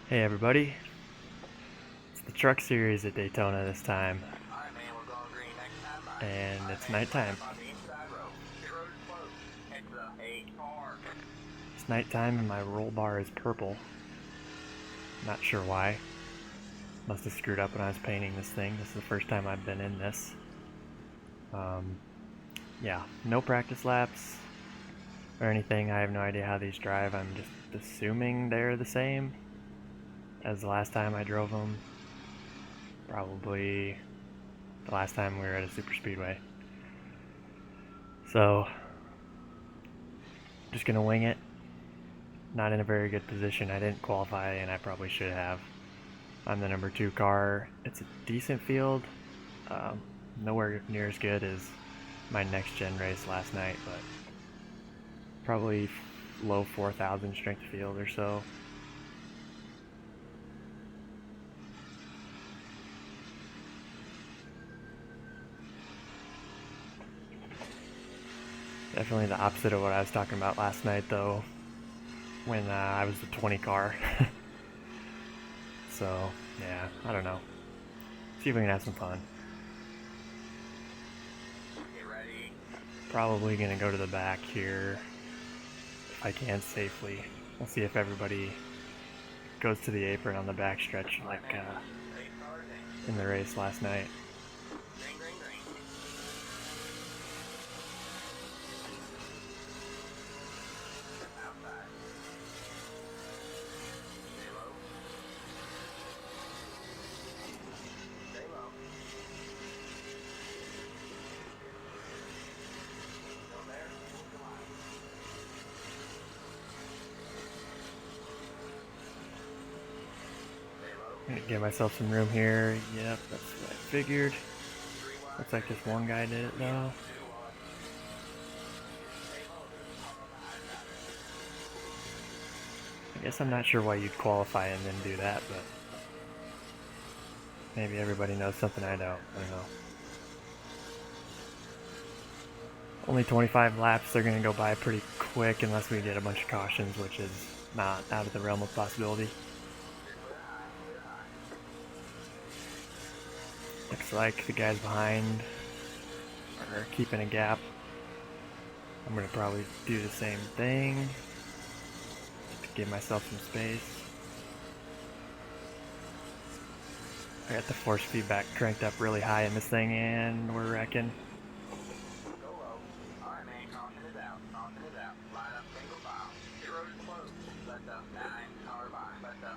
Hey everybody, it's the truck series at Daytona this time, Alright, man, we're going green next time. Bye. and Alright, it's man, line nighttime. up on the inside road. Pit road is closed. It's a car. It's nighttime and my roll bar is purple. Not sure why. Must have screwed up when I was painting this thing. This is the first time I've been in this. Um, yeah, no practice laps or anything. I have no idea how these drive. I'm just assuming they're the same as the last time I drove them. Probably the last time we were at a super speedway. So, just gonna wing it. Not in a very good position. I didn't qualify, and I probably should have. I'm the number 2 car. It's a decent field. Um, Nowhere near as good as my next gen race last night, but probably low 4,000 strength of field or so. Definitely the opposite of what I was talking about last night, though, when I was the 20 car. So, yeah, I don't know. See if we can have some fun. Get ready. Probably gonna go to the back here if I can safely. We'll see if everybody goes to the apron on the back stretch like Alright, man. 8 cars in. in the race last night. Green, green, green. Outside. Stay low. Stay low. Go there. Come on. Stay low. I'm gonna give myself some room here. Yep, that's what I figured. 3 wide. Looks like just one guy did it though. 2 on. Stay low. I guess I'm not sure why you'd qualify and then do that, but maybe everybody knows something I don't. I don't know. Only 25 laps, they're gonna go by pretty quick unless we get a bunch of cautions, which is not out of the realm of possibility. Looks like the guys behind are keeping a gap. I'm gonna probably do the same thing to give myself some space. I got the force feedback cranked up really high in this thing, and we're wrecking. Go low. Alright, man, caution is out. Caution is out. Line up single file. Pit road is closed. Let the 9 car by. Let the 9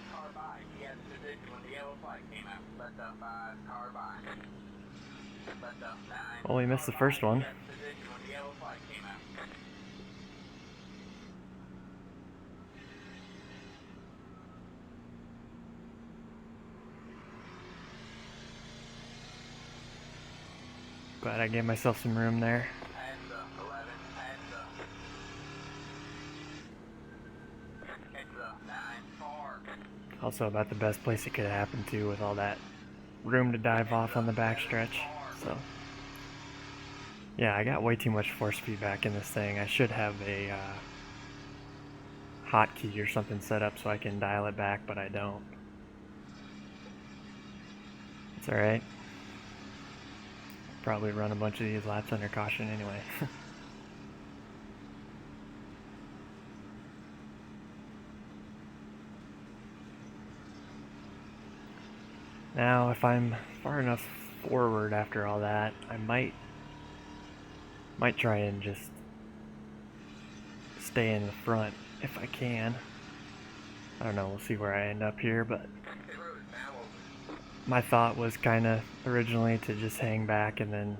car by. He had the position when the yellow flag came out. Let the 5 car by. Let the 9 Well, we missed the first one. He had the position when the yellow flag came out. Glad I gave myself some room there. And the 11. And the. It's the 9 car. Also about the best place it could happen to with all that room to dive off on the backstretch. So, yeah, I got way too much force feedback in this thing. I should have a hotkey or something set up so I can dial it back, but I don't. It's alright. Probably run a bunch of these laps under caution anyway. Now, if I'm far enough forward after all that, I might try and just stay in the front if I can. I don't know, we'll see where I end up here, but Pit road is now open. my thought was kind of originally to just hang back and then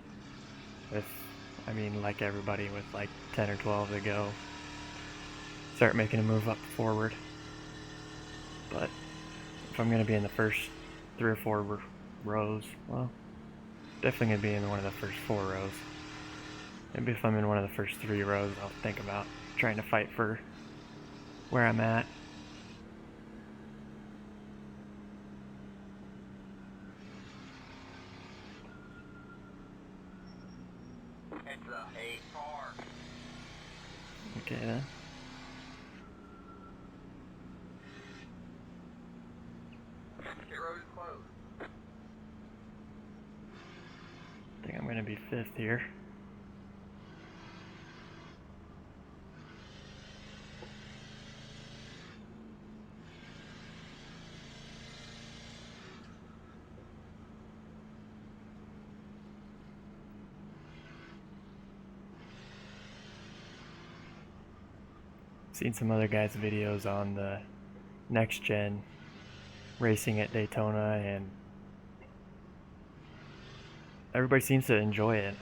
like everybody with like 10 or 12 to go, start making a move up forward. But if I'm going to be in the first 3 or 4 rows, well, definitely going to be in one of the first 4 rows. Maybe if I'm in one of the first 3 rows, I'll think about trying to fight for where I'm at. It's the 8 car. Okay then. be 5th here. Seen some other guys' videos on the next gen racing at Daytona, and everybody seems to enjoy it.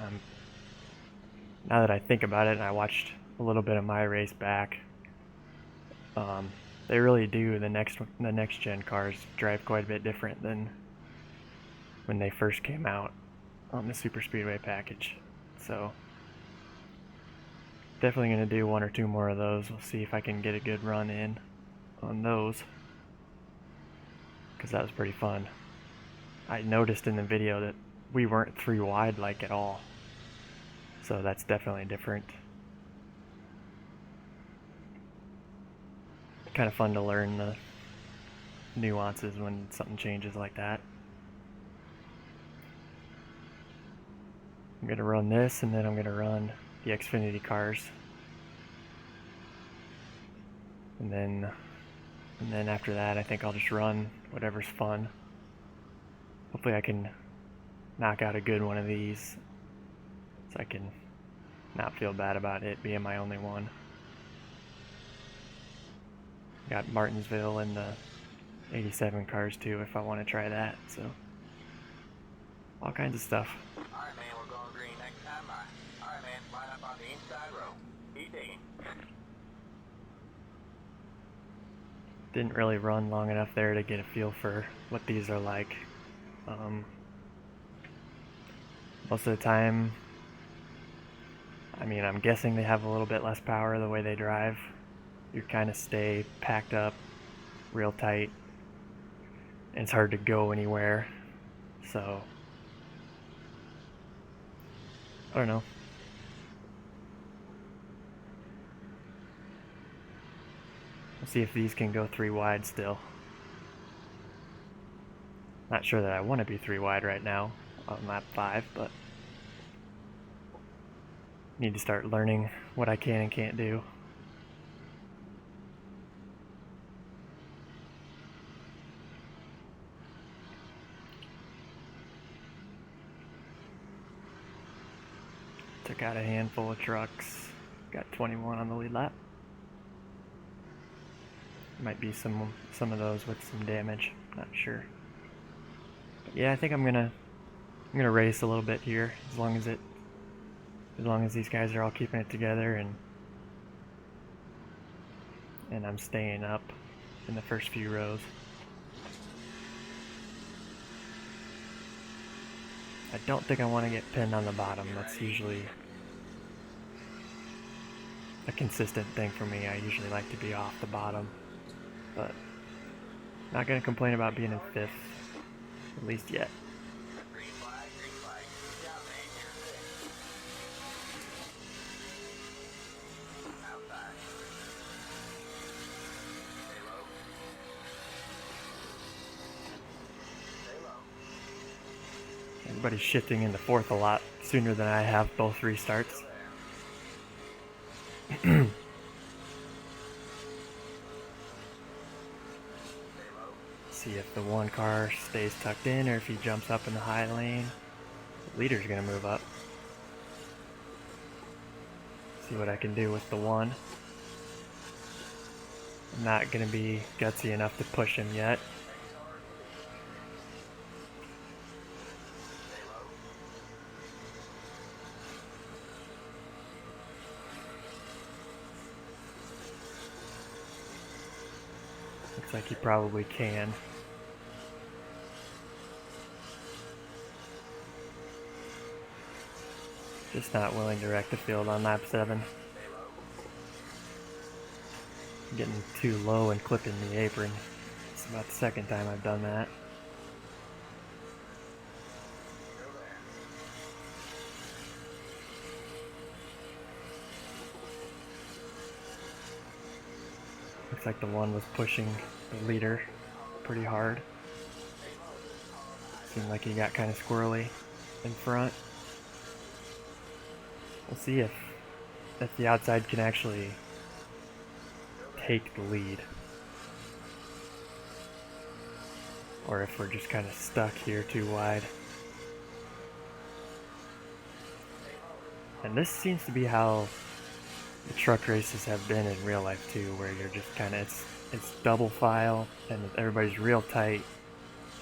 Now that I think about it, and I watched a little bit of my race back, they really do. The next gen cars drive quite a bit different than when they first came out on the Super Speedway package. So definitely going to do 1 or 2 more of those. We'll see if I can get a good run in on those, because that was pretty fun. I noticed in the video that we weren't 3 wide like at all, so that's definitely different. Kind of fun to learn the nuances when something changes like that. I'm going to run this, and then I'm going to run the Xfinity cars, and then after that I think I'll just run whatever's fun. Hopefully I can knock out a good one of these so I can not feel bad about it being my only one. Got Martinsville and the 87 cars too if I want to try that, so all kinds of stuff. Alright, man, we're going green next time by. Alright, man, line up on the inside row. Keep digging. Didn't really run long enough there to get a feel for what these are like. Most of the time, I mean, I'm guessing they have a little bit less power the way they drive. You kind of stay packed up real tight, and it's hard to go anywhere, so I don't know. We'll see if these can go 3 wide still. Not sure that I want to be 3 wide right now on lap 5, but need to start learning what I can and can't do. Took out a handful of trucks. Got 21 on the lead lap. Might be some of those with some damage. Not sure. But yeah, I think I'm gonna race a little bit here, as long as these guys are all keeping it together and I'm staying up in the first few rows. I don't think I want to get pinned on the bottom. That's usually a consistent thing for me. I usually like to be off the bottom, but not going to complain about being in 5th, at least yet. Green flag, green flag. Good job, man. You're 6th. Outside. Stay low. Stay low. Everybody's shifting into 4th a lot sooner than I have both restarts. See if the one car stays tucked in or if he jumps up in the high lane. The leader's gonna move up. See what I can do with the one. I'm not gonna be gutsy enough to push him yet. Looks like he probably can. Just not willing to wreck the field on lap 7. Getting too low and clipping the apron. It's about the 2nd time I've done that. Looks like the one was pushing the leader pretty hard. Seemed like he got kind of squirrely in front. We'll see if the outside can actually take the lead, or if we're just kind of stuck here too wide. And this seems to be how the truck races have been in real life too, where you're just kind of, it's double file and everybody's real tight.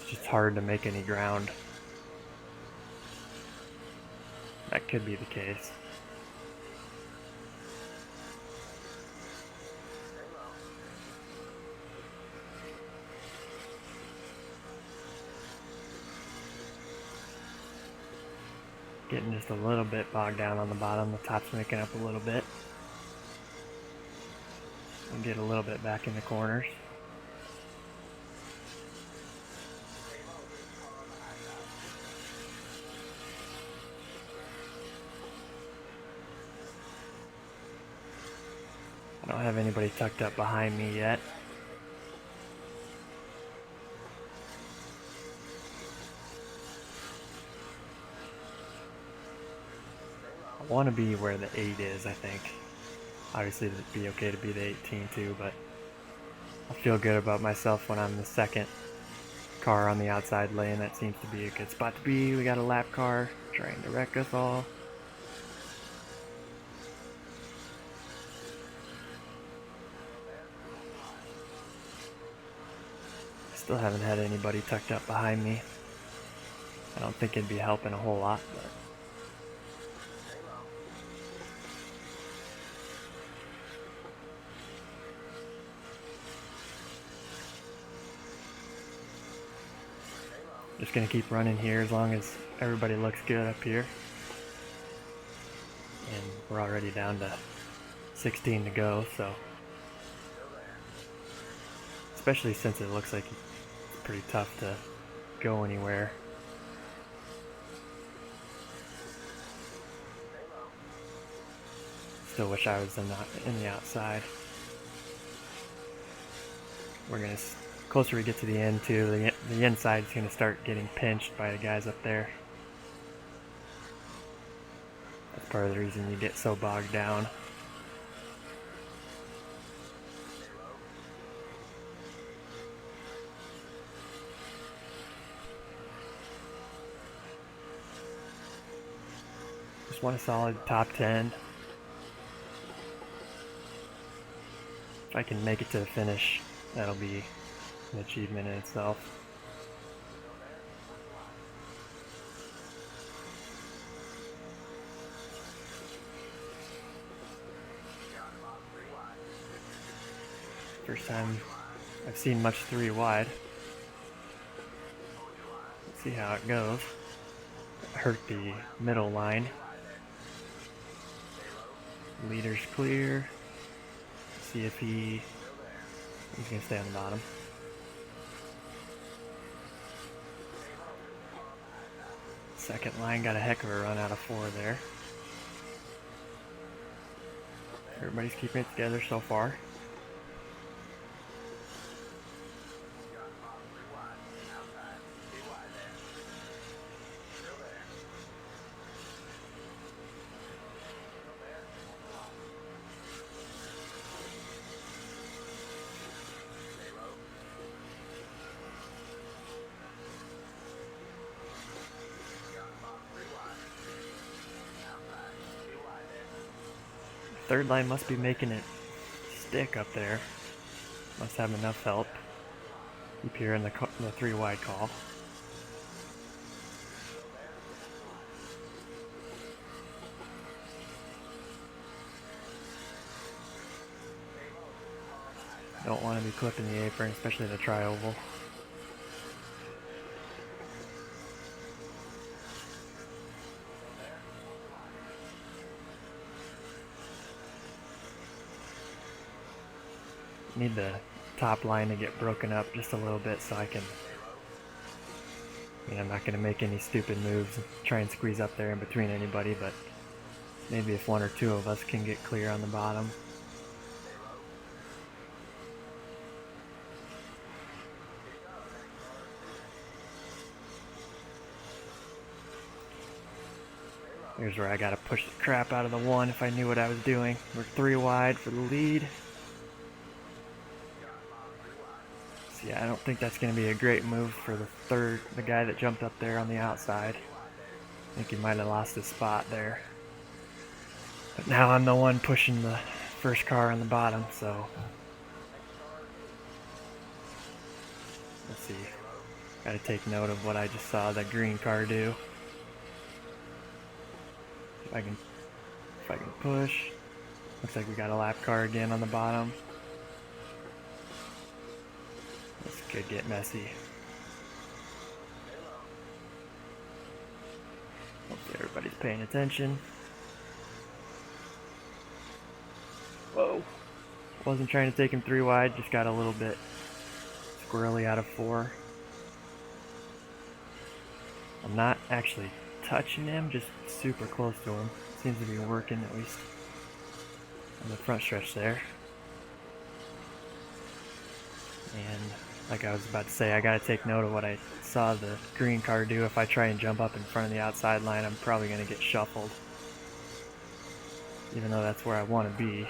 It's just hard to make any ground. That could be the case. Getting just a little bit bogged down on the bottom. The top's making up a little bit. And get a little bit back in the corners. I don't have anybody tucked up behind me yet. I want to be where the 8 is, I think. Obviously it'd be okay to be the 18 too, but I feel good about myself when I'm the second car on the outside lane. That seems to be a good spot to be. We got a lap car trying to wreck us all. Still haven't had anybody tucked up behind me. I don't think it'd be helping a whole lot, but just gonna keep running here as long as everybody looks good up here. And we're already down to 16 to go, so especially since it looks like it's pretty tough to go anywhere. Still wish I was in the outside. We're gonna, closer we get to the end too, the inside is gonna start getting pinched by the guys up there. That's part of the reason you get so bogged down. Just want a solid top 10. If I can make it to the finish, that'll be an achievement in itself. First time I've seen much 3 wide. Let's see how it goes. Hurt the middle line. Leader's clear. See if he's gonna stay on the bottom. Second line got a heck of a run out of 4 there. Everybody's keeping it together so far. Third line must be making it stick up there. Must have enough help. Keep hearing the 3 wide call. Don't want to be clipping the apron, especially the tri-oval. Need the top line to get broken up just a little bit so I can, I'm not going to make any stupid moves and try and squeeze up there in between anybody, but maybe if 1 or 2 of us can get clear on the bottom. Here's where I gotta push the crap out of the one if I knew what I was doing. We're 3 wide for the lead. So yeah, I don't think that's gonna be a great move for the guy that jumped up there on the outside. I think he might have lost his spot there. But now I'm the one pushing the first car on the bottom, so let's see. Gotta take note of what I just saw the green car do. If I can push. Looks like we got a lap car again on the bottom. This could get messy. Hopefully everybody's paying attention. Whoa. Wasn't trying to take him 3 wide, just got a little bit squirrely out of 4. I'm not actually touching him, just super close to him. Seems to be working, at least on the front stretch there. And like I was about to say, I gotta take note of what I saw the green car do. If I try and jump up in front of the outside line, I'm probably gonna get shuffled, even though that's where I want to be.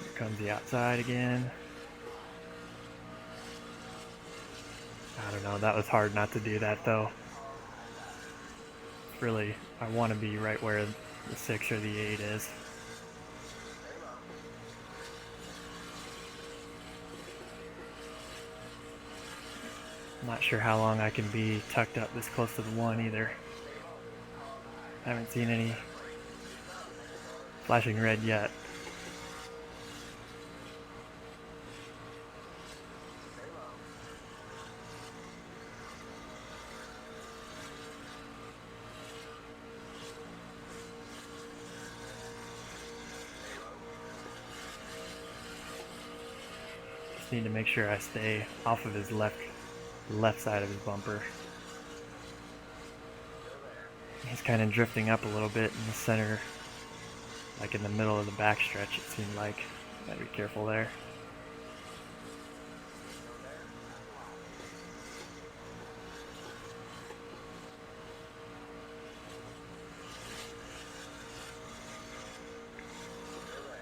Here comes the outside again. I don't know, that was hard not to do that though. Really, I want to be right where the 6 or the 8 is. I'm not sure how long I can be tucked up this close to the 1 either. I haven't seen any flashing red yet. Just need to make sure I stay off of his left side of his bumper. He's kind of drifting up a little bit in the center, like in the middle of the backstretch, it seemed like. Gotta be careful there.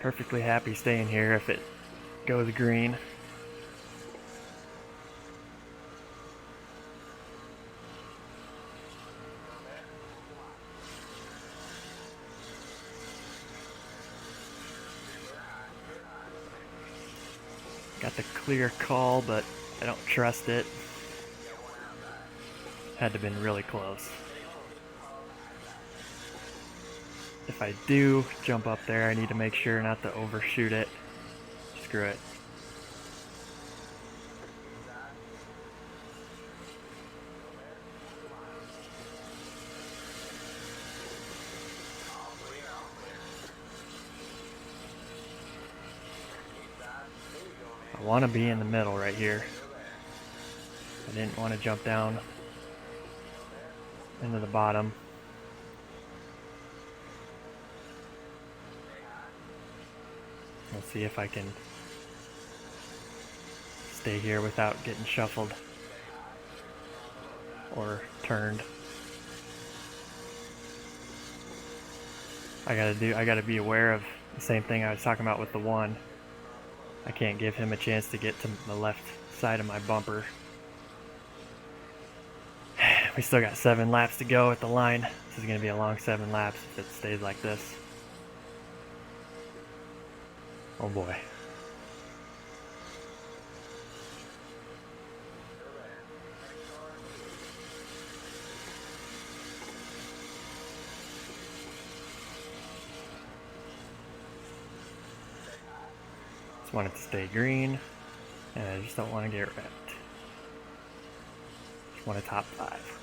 Perfectly happy staying here if it goes green. Got the clear call, but I don't trust it. Had to have been really close. If I do jump up there, I need to make sure not to overshoot it. Screw it. I want to be in the middle right here. I didn't want to jump down into the bottom. Let's see if I can stay here without getting shuffled or turned. I gotta be aware of the same thing I was talking about with the 1. I can't give him a chance to get to the left side of my bumper. We still got 7 laps to go at the line. This is going to be a long 7 laps if it stays like this. Oh boy. Just want it to stay green, and I just don't want to get wrecked. Just want a top 5.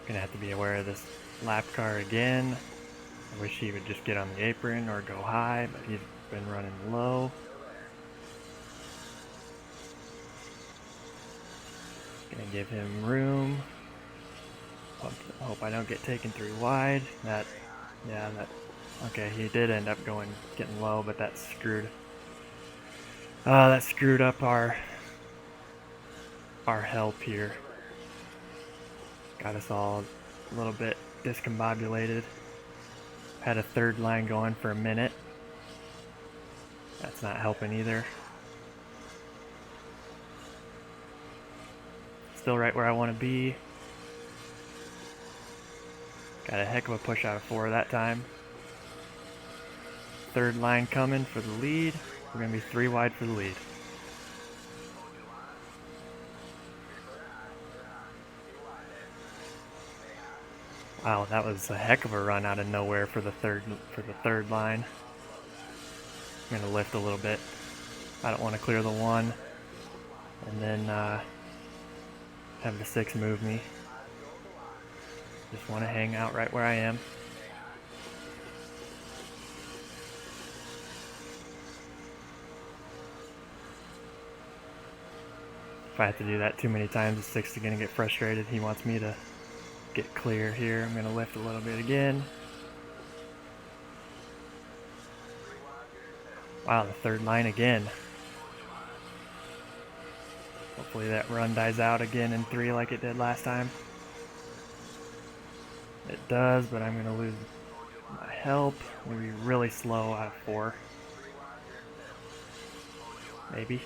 Gonna have to be aware of this lap car again. I wish he would just get on the apron or go high, but he's been running low. Gonna give him room. Hope I don't get taken 3 wide. Okay, he did end up getting low, but that screwed That screwed up our help here. Got us all a little bit discombobulated. Had a third line going for a minute. That's not helping either. Still right where I want to be. Got a heck of a push out of 4 that time. Third line coming for the lead. We're going to be 3 wide for the lead. Wow, that was a heck of a run out of nowhere for the third line. I'm going to lift a little bit. I don't want to clear the 1 and then have the 6 move me. Just want to hang out right where I am. If I have to do that too many times, the 6 is going to get frustrated. He wants me to get clear here. I'm going to lift a little bit again. Wow, the third line again. Hopefully that run dies out again in 3 like it did last time. It does, but I'm going to lose my help. I'm going to be really slow out of 4. Maybe.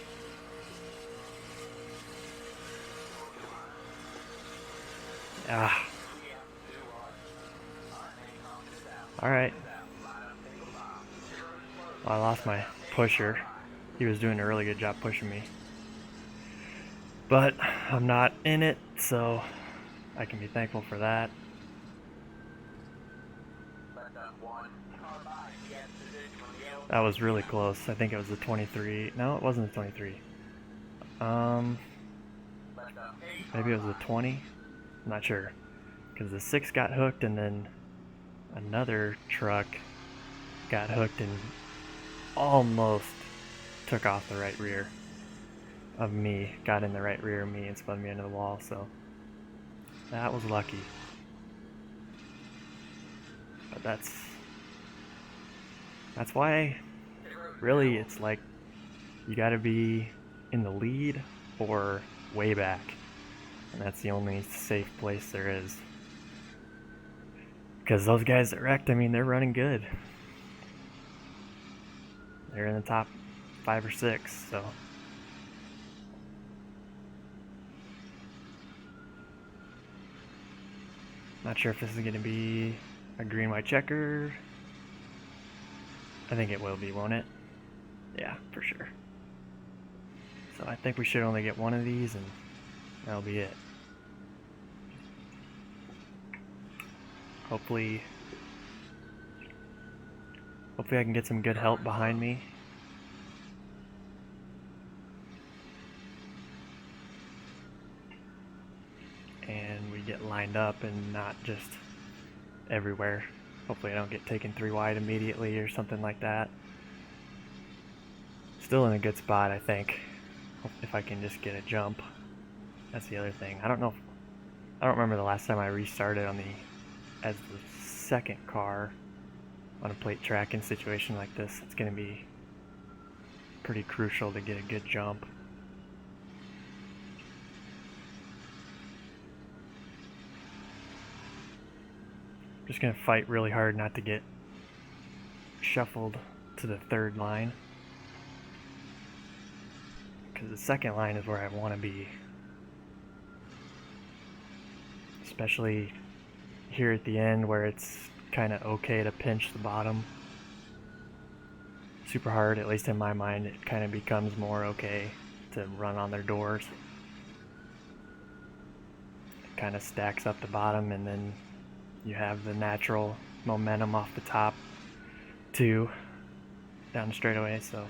Ah. Alright. Well, I lost my pusher. He was doing a really good job pushing me. But I'm not in it, so I can be thankful for that. That was really close. I think it was the 23. No, it wasn't the 23. Maybe it was the 20. I'm not sure. Because the 6 got hooked and then another truck got hooked and almost took off the right rear of me. Got in the right rear of me and spun me into the wall, so that was lucky. But that's why really it's like you gotta be in the lead or way back. And that's the only safe place there is. Because those guys that wrecked, I mean, they're running good. They're in the top 5 or 6, so. Not sure if this is going to be a green-white checker. I think it will be, won't it? Yeah, for sure. So I think we should only get 1 of these, and that'll be it. Hopefully I can get some good help behind me. And we get lined up and not just everywhere. Hopefully I don't get taken 3 wide immediately or something like that. Still in a good spot, I think. If I can just get a jump. That's the other thing. I don't remember the last time I restarted as the second car on a plate track in a situation like this. It's going to be pretty crucial to get a good jump. I'm just going to fight really hard not to get shuffled to the third line, because the second line is where I want to be, especially here at the end where it's kind of okay to pinch the bottom super hard. At least in my mind, it kind of becomes more okay to run on their doors. It kind of stacks up the bottom, and then you have the natural momentum off the top too down the straightaway. So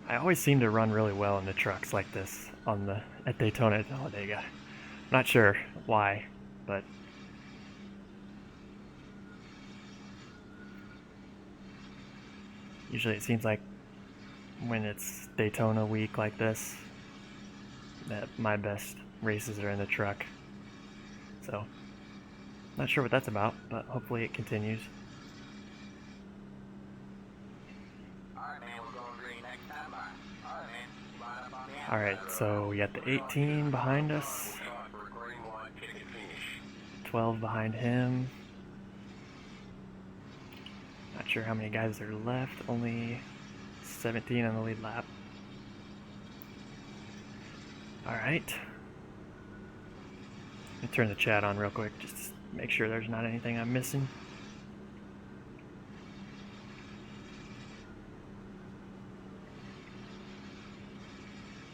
I always seem to run really well in the trucks like this at Daytona at Talladega. I'm not sure why, but usually it seems like when it's Daytona week like this, that my best races are in the truck. So, not sure what that's about, but hopefully it continues. Alright, so we got the 18 behind us, 12 behind him. Not sure how many guys are left, only 17 on the lead lap. Alright. Let me turn the chat on real quick, just to make sure there's not anything I'm missing.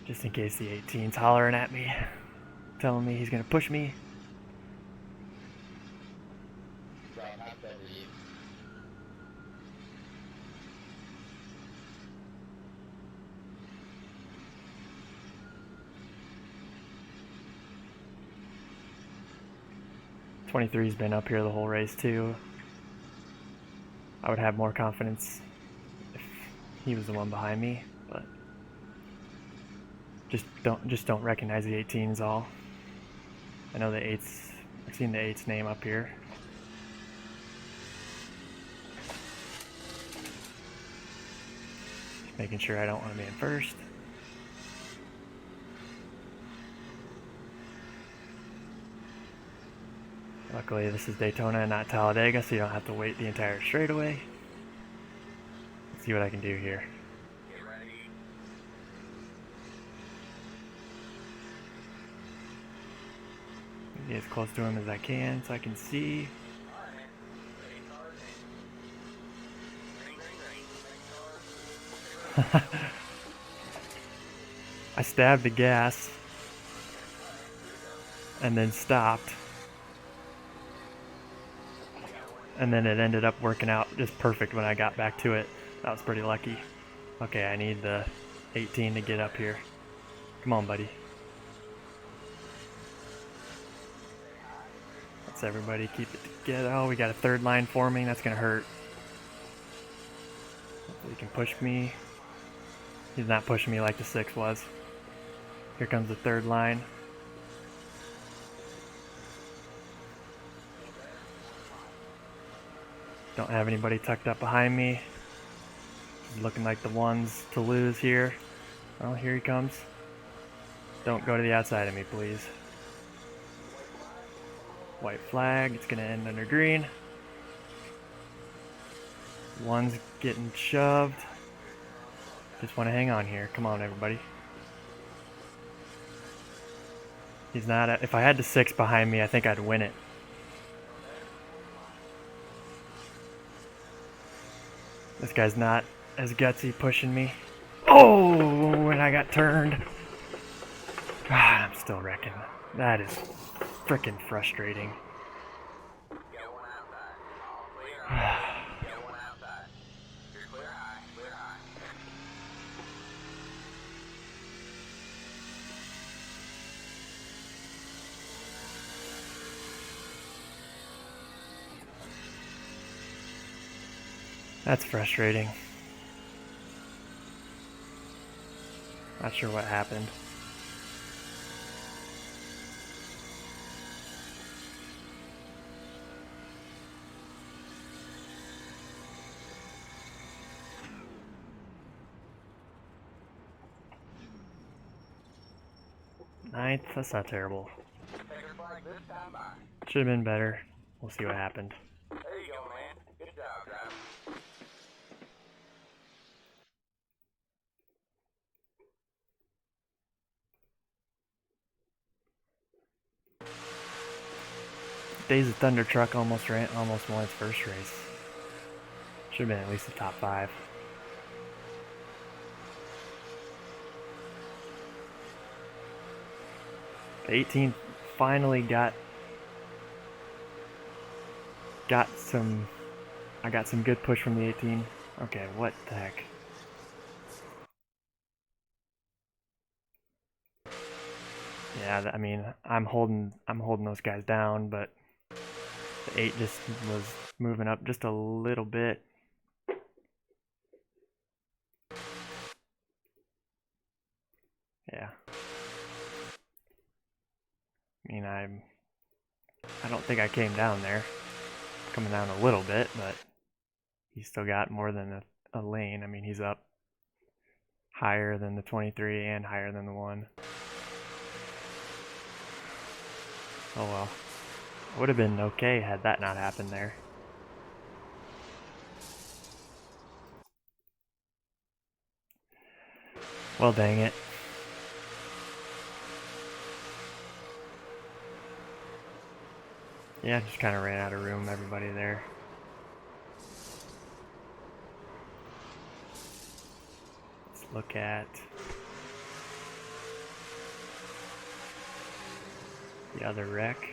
Just in case the 18's hollering at me, telling me he's gonna push me. '23's been up here the whole race too. I would have more confidence if he was the one behind me, but just don't recognize the 18's all. I know the 8's. I've seen the 8's name up here. Just making sure I don't want to be in first. Luckily, this is Daytona and not Talladega, so you don't have to wait the entire straightaway. Let's see what I can do here. Get as close to him as I can so I can see. I stabbed the gas and then stopped. And then it ended up working out just perfect when I got back to it. That was pretty lucky. Okay, I need the 18 to get up here. Come on, buddy. Let's everybody keep it together. Oh, we got a third line forming. That's gonna hurt. Hopefully he can push me. He's not pushing me like the 6 was. Here comes the third line. Don't have anybody tucked up behind me. He's looking like the ones to lose here. Oh, here he comes. Don't go to the outside of me, please. White flag. It's gonna end under green. One's getting shoved. Just want to hang on here. Come on, everybody. He's not. If I had the 6 behind me, I think I'd win it. This guy's not as gutsy pushing me. Oh, and I got turned. I'm still wrecking. That is freaking frustrating. That's frustrating. Not sure what happened. Ninth, that's not terrible. Should have been better. We'll see what happened. There you go, man. Good job, driver. Days of Thunder truck almost won its first race. Should have been at least the top 5. The 18 finally got some. I got some good push from the 18. Okay, what the heck? Yeah, I mean, I'm holding those guys down, but the 8 just was moving up just a little bit. Yeah. I mean, I don't think I came down there. Coming down a little bit, but he's still got more than a lane. I mean, he's up higher than the 23 and higher than the 1. Oh well. Would have been okay had that not happened there. Well, dang it. Yeah, just kind of ran out of room, everybody there. Let's look at the other wreck.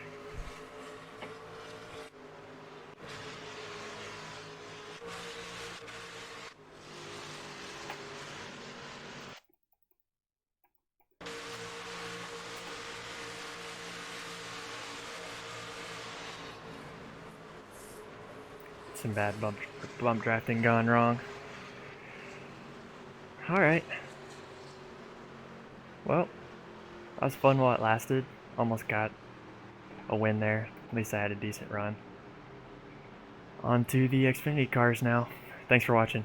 Some bad bump drafting gone wrong. Alright. Well, that was fun while it lasted. Almost got a win there. At least I had a decent run. On to the Xfinity cars now. Thanks for watching.